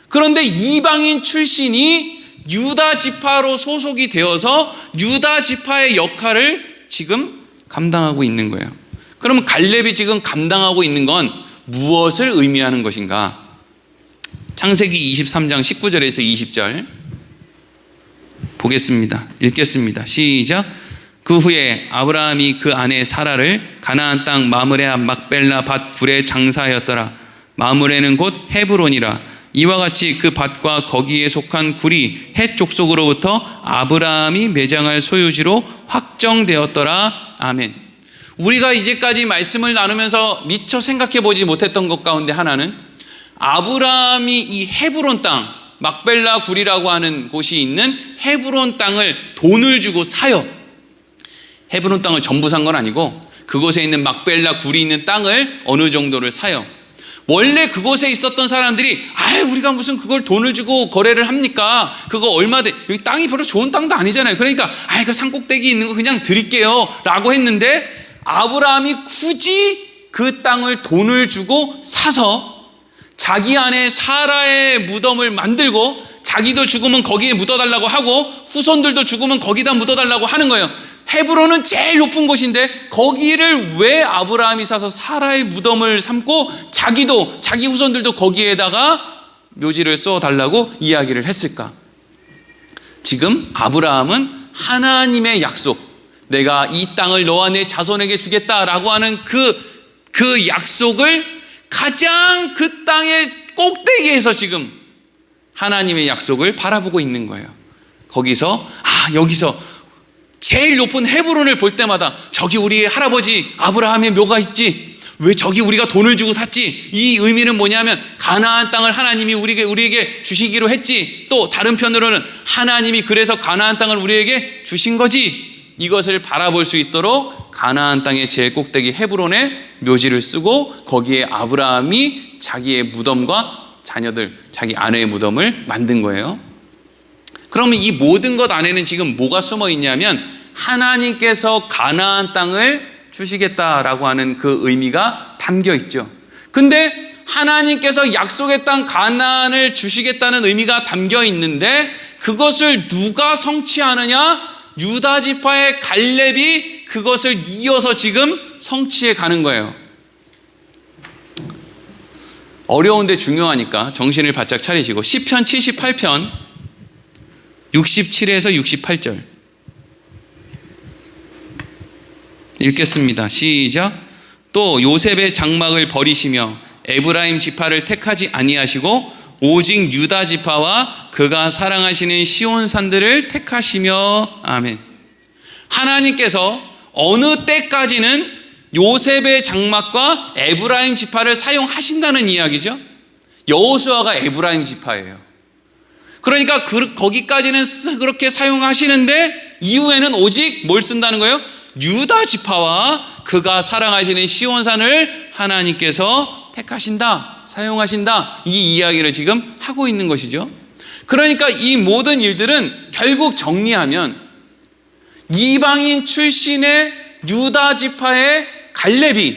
그런데 이방인 출신이 유다 지파로 소속이 되어서 유다 지파의 역할을 지금 감당하고 있는 거예요. 그러면 갈렙이 지금 감당하고 있는 건 무엇을 의미하는 것인가? 창세기 23장 19절에서 20절 보겠습니다. 읽겠습니다. 시작. 그 후에 아브라함이 그 아내 사라를 가나안 땅 마므레 앞 막벨라 밭 굴에 장사하였더라. 마므레는 곧 헤브론이라. 이와 같이 그 밭과 거기에 속한 굴이 헷 족속으로부터 아브라함이 매장할 소유지로 확정되었더라. 아멘. 우리가 이제까지 말씀을 나누면서 미처 생각해 보지 못했던 것 가운데 하나는 아브라함이 이 헤브론 땅, 막벨라 굴이라고 하는 곳이 있는 헤브론 땅을 돈을 주고 사요. 헤브론 땅을 전부 산 건 아니고 그곳에 있는 막벨라 굴이 있는 땅을 어느 정도를 사요. 원래 그곳에 있었던 사람들이 우리가 무슨 그걸 돈을 주고 거래를 합니까? 그거 얼마대? 여기 땅이 별로 좋은 땅도 아니잖아요. 그러니까 그 산꼭대기 있는 거 그냥 드릴게요 라고 했는데 아브라함이 굳이 그 땅을 돈을 주고 사서 자기 안에 사라의 무덤을 만들고 자기도 죽으면 거기에 묻어달라고 하고 후손들도 죽으면 거기다 묻어달라고 하는 거예요. 헤브론은 제일 높은 곳인데 거기를 왜 아브라함이 사서 사라의 무덤을 삼고 자기도 자기 후손들도 거기에다가 묘지를 쏘달라고 이야기를 했을까? 지금 아브라함은 하나님의 약속, 내가 이 땅을 너와 내 자손에게 주겠다라고 하는 그 약속을 가장 그 땅의 꼭대기에서 지금 하나님의 약속을 바라보고 있는 거예요. 거기서 여기서 제일 높은 헤브론을 볼 때마다 저기 우리 할아버지 아브라함의 묘가 있지, 왜 저기 우리가 돈을 주고 샀지, 이 의미는 뭐냐면 가나안 땅을 하나님이 우리에게 주시기로 했지, 또 다른 편으로는 하나님이 그래서 가나안 땅을 우리에게 주신 거지, 이것을 바라볼 수 있도록 가나안 땅의 제일 꼭대기 헤브론에 묘지를 쓰고 거기에 아브라함이 자기의 무덤과 자녀들, 자기 아내의 무덤을 만든 거예요. 그러면 이 모든 것 안에는 지금 뭐가 숨어 있냐면 하나님께서 가나안 땅을 주시겠다라고 하는 그 의미가 담겨 있죠. 근데 하나님께서 약속의 땅 가나안을 주시겠다는 의미가 담겨 있는데 그것을 누가 성취하느냐? 유다 지파의 갈렙이 그것을 이어서 지금 성취해 가는 거예요. 어려운데 중요하니까 정신을 바짝 차리시고 시편 78편 67에서 68절 읽겠습니다. 시작. 또 요셉의 장막을 버리시며 에브라임 지파를 택하지 아니하시고 오직 유다 지파와 그가 사랑하시는 시온 산들을 택하시며. 아멘. 하나님께서 어느 때까지는 요셉의 장막과 에브라임 지파를 사용하신다는 이야기죠. 여호수아가 에브라임 지파예요. 그러니까 거기까지는 그렇게 사용하시는데 이후에는 오직 뭘 쓴다는 거예요? 유다 지파와 그가 사랑하시는 시온산을 하나님께서 택하신다, 사용하신다, 이 이야기를 지금 하고 있는 것이죠. 그러니까 이 모든 일들은 결국 정리하면 이방인 출신의 유다 지파의 갈렙이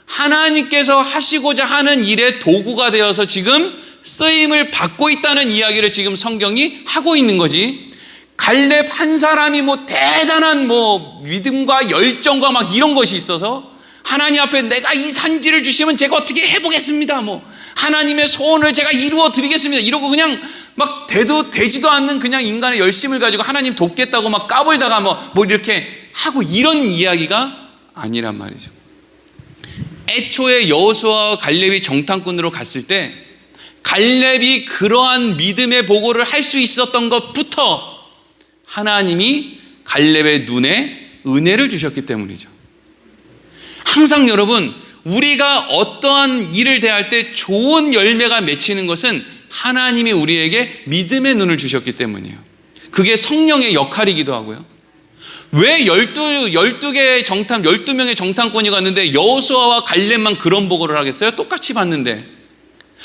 하나님께서 하시고자 하는 일의 도구가 되어서 지금 쓰임을 받고 있다는 이야기를 지금 성경이 하고 있는 거지. 갈렙 한 사람이 뭐 대단한 뭐 믿음과 열정과 막 이런 것이 있어서 하나님 앞에 내가 이 산지를 주시면 제가 어떻게 해보겠습니다. 뭐 하나님의 소원을 제가 이루어 드리겠습니다. 이러고 그냥 막 되지도 않는 그냥 인간의 열심을 가지고 하나님 돕겠다고 막 까불다가 뭐 이렇게 하고 이런 이야기가 아니란 말이죠. 애초에 여호수아와 갈렙이 정탐꾼으로 갔을 때 갈렙이 그러한 믿음의 보고를 할 수 있었던 것부터 하나님이 갈렙의 눈에 은혜를 주셨기 때문이죠. 항상 여러분, 우리가 어떠한 일을 대할 때 좋은 열매가 맺히는 것은 하나님이 우리에게 믿음의 눈을 주셨기 때문이에요. 그게 성령의 역할이기도 하고요. 왜 12명의 정탐꾼이 갔는데 여호수아와 갈렙만 그런 보고를 하겠어요? 똑같이 봤는데.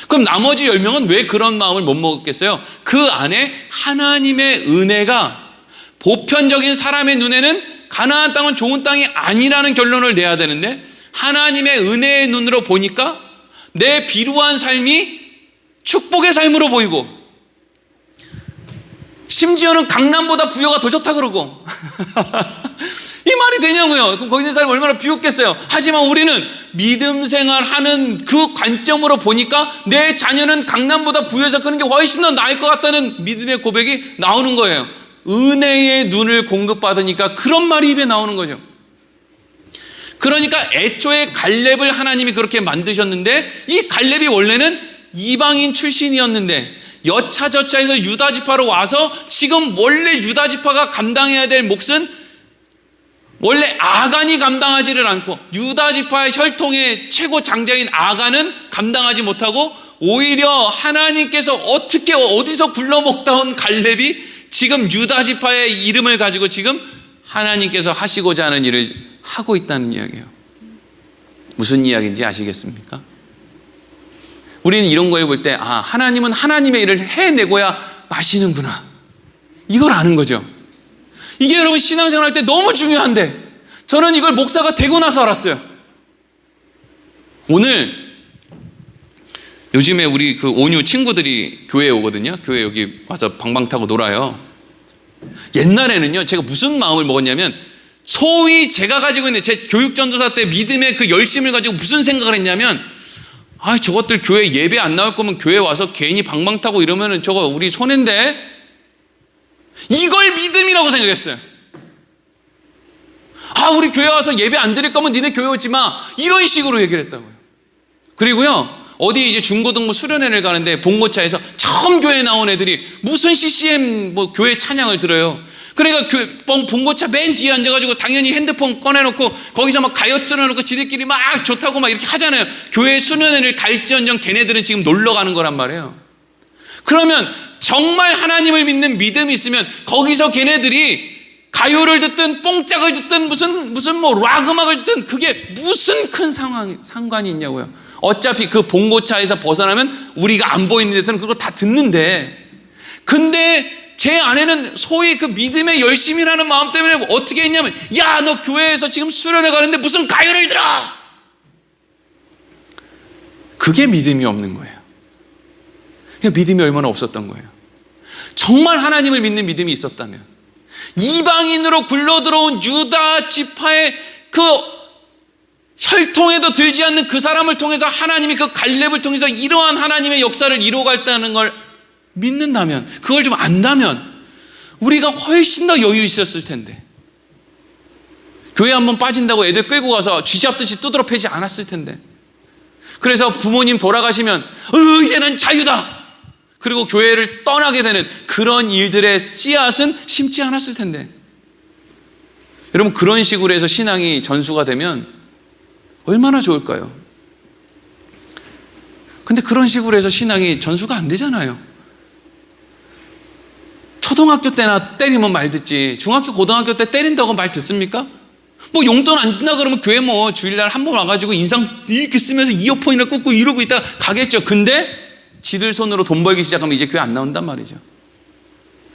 그럼 나머지 10명은 왜 그런 마음을 못 먹었겠어요? 그 안에 하나님의 은혜가 보편적인 사람의 눈에는 가나안 땅은 좋은 땅이 아니라는 결론을 내야 되는데 하나님의 은혜의 눈으로 보니까 내 비루한 삶이 축복의 삶으로 보이고 심지어는 강남보다 부여가 더 좋다 그러고 이 말이 되냐고요. 그럼 거기 있는 사람이 얼마나 비웃겠어요. 하지만 우리는 믿음 생활하는 그 관점으로 보니까 내 자녀는 강남보다 부여해서 끄는 게 훨씬 더 나을 것 같다는 믿음의 고백이 나오는 거예요. 은혜의 눈을 공급받으니까 그런 말이 입에 나오는 거죠. 그러니까 애초에 갈렙을 하나님이 그렇게 만드셨는데 이 갈렙이 원래는 이방인 출신이었는데 여차저차해서 유다 지파로 와서 지금 원래 유다 지파가 감당해야 될 몫은 원래 아간이 감당하지를 않고 유다 지파의 혈통의 최고 장자인 아간은 감당하지 못하고 오히려 하나님께서 어떻게 어디서 굴러먹다 온 갈렙이 지금 유다 지파의 이름을 가지고 지금 하나님께서 하시고자 하는 일을 하고 있다는 이야기예요. 무슨 이야기인지 아시겠습니까? 우리는 이런 걸 볼 때 하나님은 하나님의 일을 해내고야 마시는구나, 이걸 아는 거죠. 이게 여러분 신앙생활 할 때 너무 중요한데 저는 이걸 목사가 되고 나서 알았어요. 오늘 요즘에 우리 그 온유 친구들이 교회에 오거든요. 교회 여기 와서 방방 타고 놀아요. 옛날에는요, 제가 무슨 마음을 먹었냐면 소위 제가 가지고 있는 제 교육 전도사 때 믿음의 그 열심을 가지고 무슨 생각을 했냐면 저것들 교회 예배 안 나올 거면 교회 와서 괜히 방방 타고 이러면은 저거 우리 손해인데, 이걸 믿음이라고 생각했어요. 우리 교회 와서 예배 안 드릴 거면 니네 교회 오지 마, 이런 식으로 얘기를 했다고요. 그리고요, 어디 이제 중고등부 수련회를 가는데 봉고차에서 처음 교회 나온 애들이 무슨 CCM 뭐 교회 찬양을 들어요. 그러니까 봉고차 맨 뒤에 앉아가지고 당연히 핸드폰 꺼내놓고 거기서 막 가요 틀어놓고 지들끼리 막 좋다고 막 이렇게 하잖아요. 교회 수련회를 갈지언정 걔네들은 지금 놀러 가는 거란 말이에요. 그러면 정말 하나님을 믿는 믿음이 있으면 거기서 걔네들이 가요를 듣든 뽕짝을 듣든 무슨 뭐 락 음악을 듣든 그게 무슨 큰 상관이 있냐고요. 어차피 그 봉고차에서 벗어나면 우리가 안 보이는 데서는 그거 다 듣는데, 근데 제 아내는 소위 그 믿음의 열심이라는 마음 때문에 어떻게 했냐면, 야, 너 교회에서 지금 수련회 가는데 무슨 가요를 들어! 그게 믿음이 없는 거예요. 그냥 믿음이 얼마나 없었던 거예요. 정말 하나님을 믿는 믿음이 있었다면 이방인으로 굴러들어온 유다 지파의 그 혈통에도 들지 않는 그 사람을 통해서 하나님이 그 갈렙을 통해서 이러한 하나님의 역사를 이루어갔다는 걸 믿는다면, 그걸 좀 안다면 우리가 훨씬 더 여유 있었을 텐데, 교회 한번 빠진다고 애들 끌고 가서 쥐잡듯이 두드러 패지 않았을 텐데, 그래서 부모님 돌아가시면 이제는 자유다, 그리고 교회를 떠나게 되는 그런 일들의 씨앗은 심지 않았을 텐데, 여러분 그런 식으로 해서 신앙이 전수가 되면 얼마나 좋을까요? 근데 그런 식으로 해서 신앙이 전수가 안 되잖아요. 초등학교 때나 때리면 말 듣지, 중학교 고등학교 때 때린다고 말 듣습니까? 뭐 용돈 안 준다 그러면 교회 뭐 주일날 한 번 와가지고 인상 이렇게 쓰면서 이어폰이나 꽂고 이러고 있다가 가겠죠. 근데 지들 손으로 돈 벌기 시작하면 이제 교회 안 나온단 말이죠.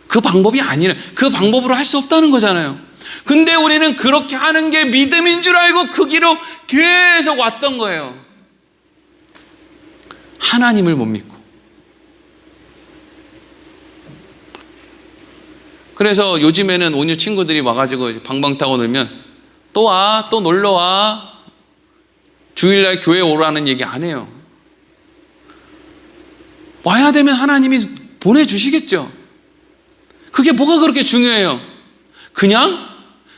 그 방법이 아니라, 그 방법으로 할 수 없다는 거잖아요. 근데 우리는 그렇게 하는 게 믿음인 줄 알고 그 길로 계속 왔던 거예요. 하나님을 못 믿고. 그래서 요즘에는 온유 친구들이 와가지고 방방 타고 놀면 또 와, 또 놀러 와. 주일날 교회 오라는 얘기 안 해요. 와야 되면 하나님이 보내주시겠죠. 그게 뭐가 그렇게 중요해요? 그냥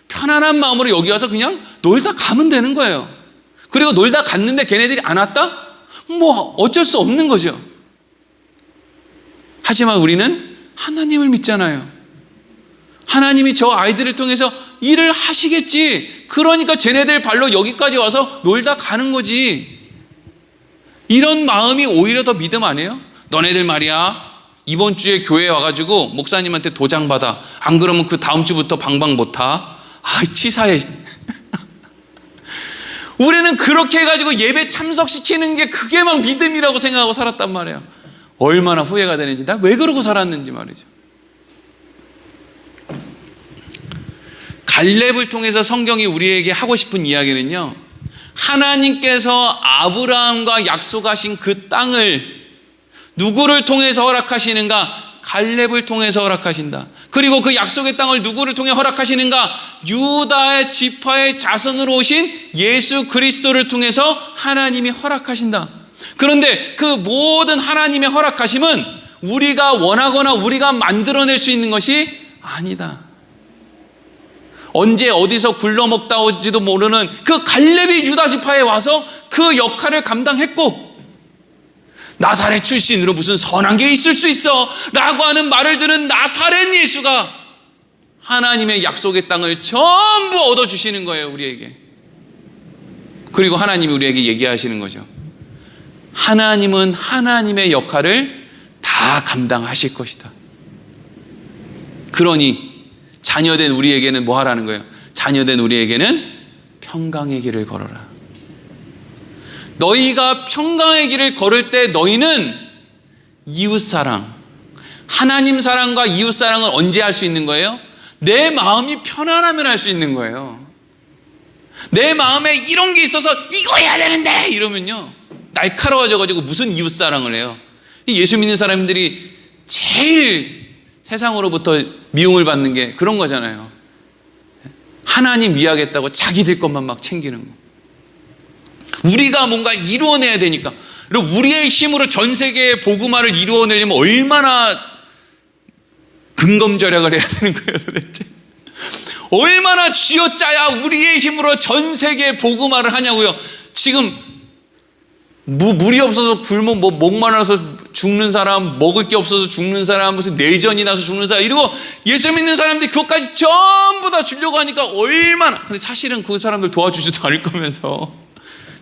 편안한 마음으로 여기 와서 그냥 놀다 가면 되는 거예요. 그리고 놀다 갔는데 걔네들이 안 왔다? 뭐 어쩔 수 없는 거죠. 하지만 우리는 하나님을 믿잖아요. 하나님이 저 아이들을 통해서 일을 하시겠지. 그러니까 쟤네들 발로 여기까지 와서 놀다 가는 거지. 이런 마음이 오히려 더 믿음 아니에요? 너네들 말이야, 이번 주에 교회에 와가지고 목사님한테 도장 받아. 안 그러면 그 다음 주부터 방방 못 타. 아, 치사해. 우리는 그렇게 해가지고 예배 참석시키는 게 그게 막 믿음이라고 생각하고 살았단 말이에요. 얼마나 후회가 되는지, 나 왜 그러고 살았는지 말이죠. 갈렙을 통해서 성경이 우리에게 하고 싶은 이야기는요, 하나님께서 아브라함과 약속하신 그 땅을 누구를 통해서 허락하시는가? 갈렙을 통해서 허락하신다. 그리고 그 약속의 땅을 누구를 통해 허락하시는가? 유다의 지파의 자손으로 오신 예수 그리스도를 통해서 하나님이 허락하신다. 그런데 그 모든 하나님의 허락하심은 우리가 원하거나 우리가 만들어낼 수 있는 것이 아니다. 언제 어디서 굴러먹다 올지도 모르는 그 갈렙이 유다 지파에 와서 그 역할을 감당했고, 나사렛 출신으로 무슨 선한 게 있을 수 있어 라고 하는 말을 들은 나사렛 예수가 하나님의 약속의 땅을 전부 얻어주시는 거예요, 우리에게. 그리고 하나님이 우리에게 얘기하시는 거죠. 하나님은 하나님의 역할을 다 감당하실 것이다. 그러니 자녀된 우리에게는 뭐 하라는 거예요? 자녀된 우리에게는 평강의 길을 걸어라. 너희가 평강의 길을 걸을 때 너희는 이웃사랑, 하나님 사랑과 이웃사랑을 언제 할 수 있는 거예요? 내 마음이 편안하면 할 수 있는 거예요. 내 마음에 이런 게 있어서 이거 해야 되는데 이러면요, 날카로워져가지고 무슨 이웃사랑을 해요. 예수 믿는 사람들이 제일 세상으로부터 미움을 받는 게 그런 거잖아요. 하나님 위하겠다고 자기들 것만 막 챙기는 거. 우리가 뭔가 이루어내야 되니까. 그리고 우리의 힘으로 전 세계의 복음화를 이루어내려면 얼마나 근검절약을 해야 되는 거예요, 도대체. 얼마나 쥐어짜야 우리의 힘으로 전 세계의 복음화를 하냐고요. 지금 물이 없어서 굶어 목마르서 죽는 사람, 먹을 게 없어서 죽는 사람, 무슨 내전이 나서 죽는 사람, 이러고 예수 믿는 사람들이 그것까지 전부 다 주려고 하니까 얼마나. 근데 사실은 그 사람들 도와주지도 않을 거면서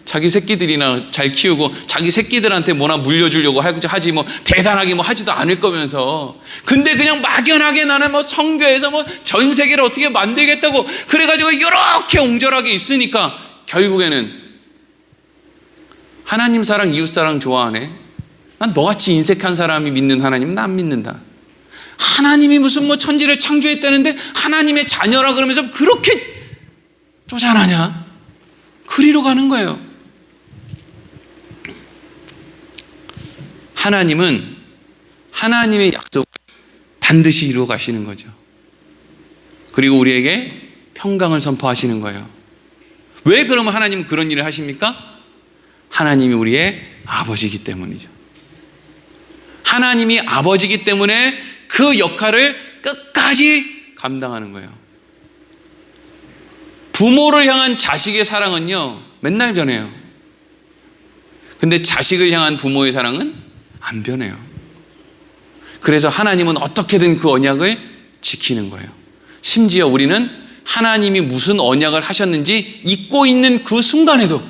자기 새끼들이나 잘 키우고 자기 새끼들한테 뭐나 물려주려고 하지 뭐 대단하게 뭐 하지도 않을 거면서. 근데 그냥 막연하게 나는 뭐 성교에서 뭐 전 세계를 어떻게 만들겠다고 그래가지고 이렇게 옹졸하게 있으니까 결국에는 하나님 사랑, 이웃 사랑 좋아하네. 난 너같이 인색한 사람이 믿는 하나님은 난 안 믿는다. 하나님이 무슨 뭐 천지를 창조했다는데 하나님의 자녀라 그러면서 그렇게 쪼잔하냐? 그리로 가는 거예요. 하나님은 하나님의 약속을 반드시 이루어 가시는 거죠. 그리고 우리에게 평강을 선포하시는 거예요. 왜 그러면 하나님은 그런 일을 하십니까? 하나님이 우리의 아버지이기 때문이죠. 하나님이 아버지이기 때문에 그 역할을 끝까지 감당하는 거예요. 부모를 향한 자식의 사랑은요, 맨날 변해요. 근데 자식을 향한 부모의 사랑은 안 변해요. 그래서 하나님은 어떻게든 그 언약을 지키는 거예요. 심지어 우리는 하나님이 무슨 언약을 하셨는지 잊고 있는 그 순간에도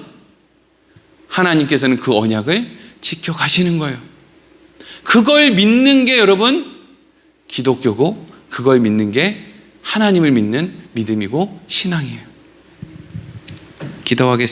하나님께서는 그 언약을 지켜가시는 거예요. 그걸 믿는 게 여러분 기독교고, 그걸 믿는 게 하나님을 믿는 믿음이고 신앙이에요. 기도하겠습니다.